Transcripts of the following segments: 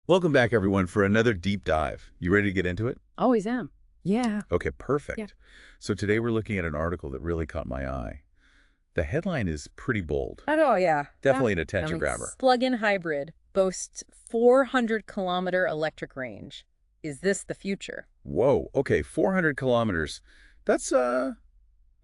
Welcome back, everyone, for another deep dive. You ready to get into it? Always am. Yeah. Okay, Yeah. perfect. So today we're looking at an article that really caught my eye. The headline is pretty bold. Oh, yeah. Definitely an I attention mean, grabber. plug-in hybrid boasts 400-kilometer electric range. Is this the future? Whoa, okay, 400 kilometers. That's, uh,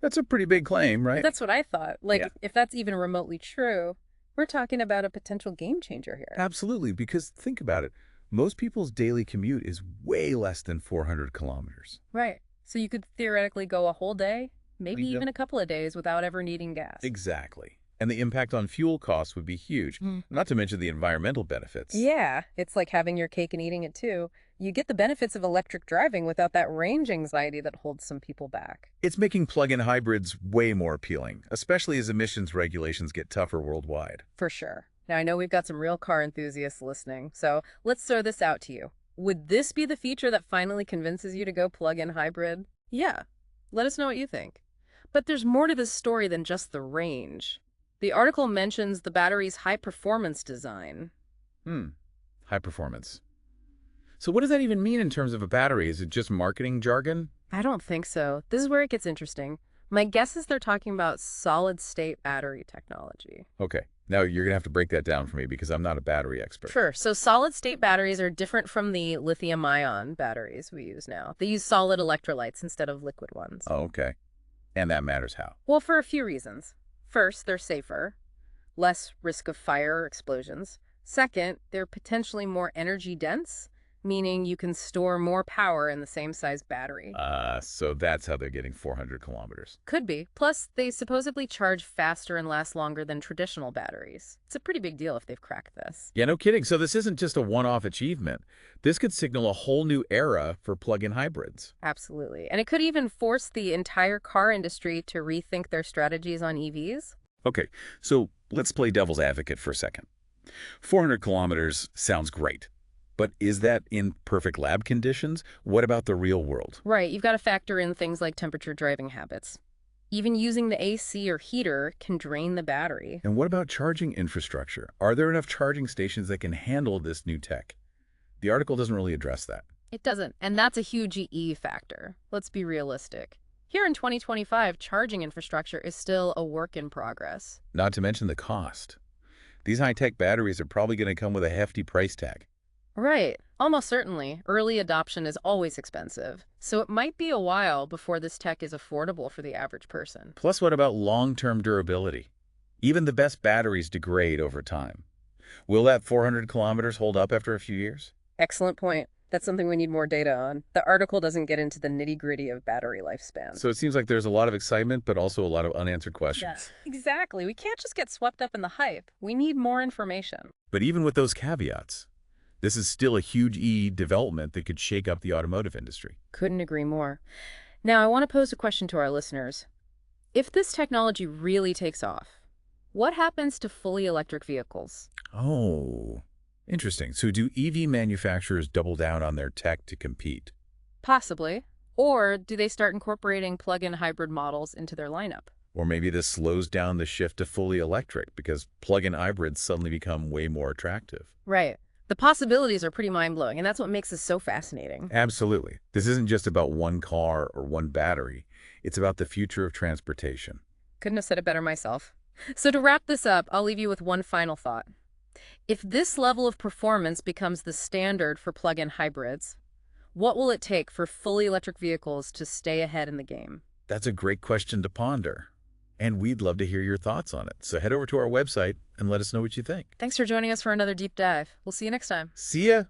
that's a pretty big claim, right? That's what I thought. Yeah. If that's even remotely true, we're talking about a potential game changer here. Absolutely, because think about it. Most people's daily commute is way less than 400 kilometers. Right. So you could theoretically go a whole day, maybe Yep. even a couple of days without ever needing gas. Exactly. And the impact on fuel costs would be huge, not to mention the environmental benefits. Yeah, it's like having your cake and eating it too. You get the benefits of electric driving without that range anxiety that holds some people back. It's making plug-in hybrids way more appealing, especially as emissions regulations get tougher worldwide. For sure. Now, I know we've got some real car enthusiasts listening, so let's throw this out to you. Would this be the feature that finally convinces you to go plug-in hybrid? Yeah. Let us know what you think. But there's more to this story than just the range. The article mentions the battery's high-performance design. High performance. So what does that even mean in terms of a battery? Is it just marketing jargon? I don't think so. This is where it gets interesting. My guess is they're talking about solid-state battery technology. Okay, now you're going to have to break that down for me because I'm not a battery expert. Sure. So solid-state batteries are different from the lithium-ion batteries we use now. They use solid electrolytes instead of liquid ones. Oh, okay. And that matters how? Well, for a few reasons. First, they're safer, less risk of fire or explosions. Second, they're potentially more energy dense, meaning you can store more power in the same size battery. So that's how they're getting 400 kilometers. Could be. Plus, they supposedly charge faster and last longer than traditional batteries. It's a pretty big deal if they've cracked this. Yeah, no kidding. So this isn't just a one-off achievement. This could signal a whole new era for plug-in hybrids. Absolutely. And it could even force the entire car industry to rethink their strategies on EVs. Okay, so let's play devil's advocate for a second. 400 kilometers sounds great, but is that in perfect lab conditions? What about the real world? Right, you've got to factor in things like temperature driving habits. Even using the AC or heater can drain the battery. And what about charging infrastructure? Are there enough charging stations that can handle this new tech? The article doesn't really address that. It doesn't, and that's a huge EE factor. Let's be realistic. Here in 2025, charging infrastructure is still a work in progress. Not to mention the cost. These high-tech batteries are probably going to come with a hefty price tag. Right, almost certainly. Early adoption is always expensive, so it might be a while before this tech is affordable for the average person. Plus, what about long-term durability? Even the best batteries degrade over time. Will that 400 kilometers hold up after a few years? Excellent point. That's something we need more data on. The article doesn't get into the nitty-gritty of battery lifespan. So it seems like there's a lot of excitement, but also a lot of unanswered questions. Exactly. We can't just get swept up in the hype. We need more information. But even with those caveats, this is still a huge development that could shake up the automotive industry. Couldn't agree more. Now, I want to pose a question to our listeners. If this technology really takes off, what happens to fully electric vehicles? Oh, interesting. So do EV manufacturers double down on their tech to compete? Possibly. Or do they start incorporating plug-in hybrid models into their lineup? Or maybe this slows down the shift to fully electric because plug-in hybrids suddenly become way more attractive. Right. The possibilities are pretty mind-blowing, and that's what makes this so fascinating. Absolutely. This isn't just about one car or one battery. It's about the future of transportation. Couldn't have said it better myself. So to wrap this up, I'll leave you with one final thought. If this level of performance becomes the standard for plug-in hybrids, what will it take for fully electric vehicles to stay ahead in the game? That's a great question to ponder. And we'd love to hear your thoughts on it. So head over to our website and let us know what you think. Thanks for joining us for another deep dive. We'll see you next time. See ya!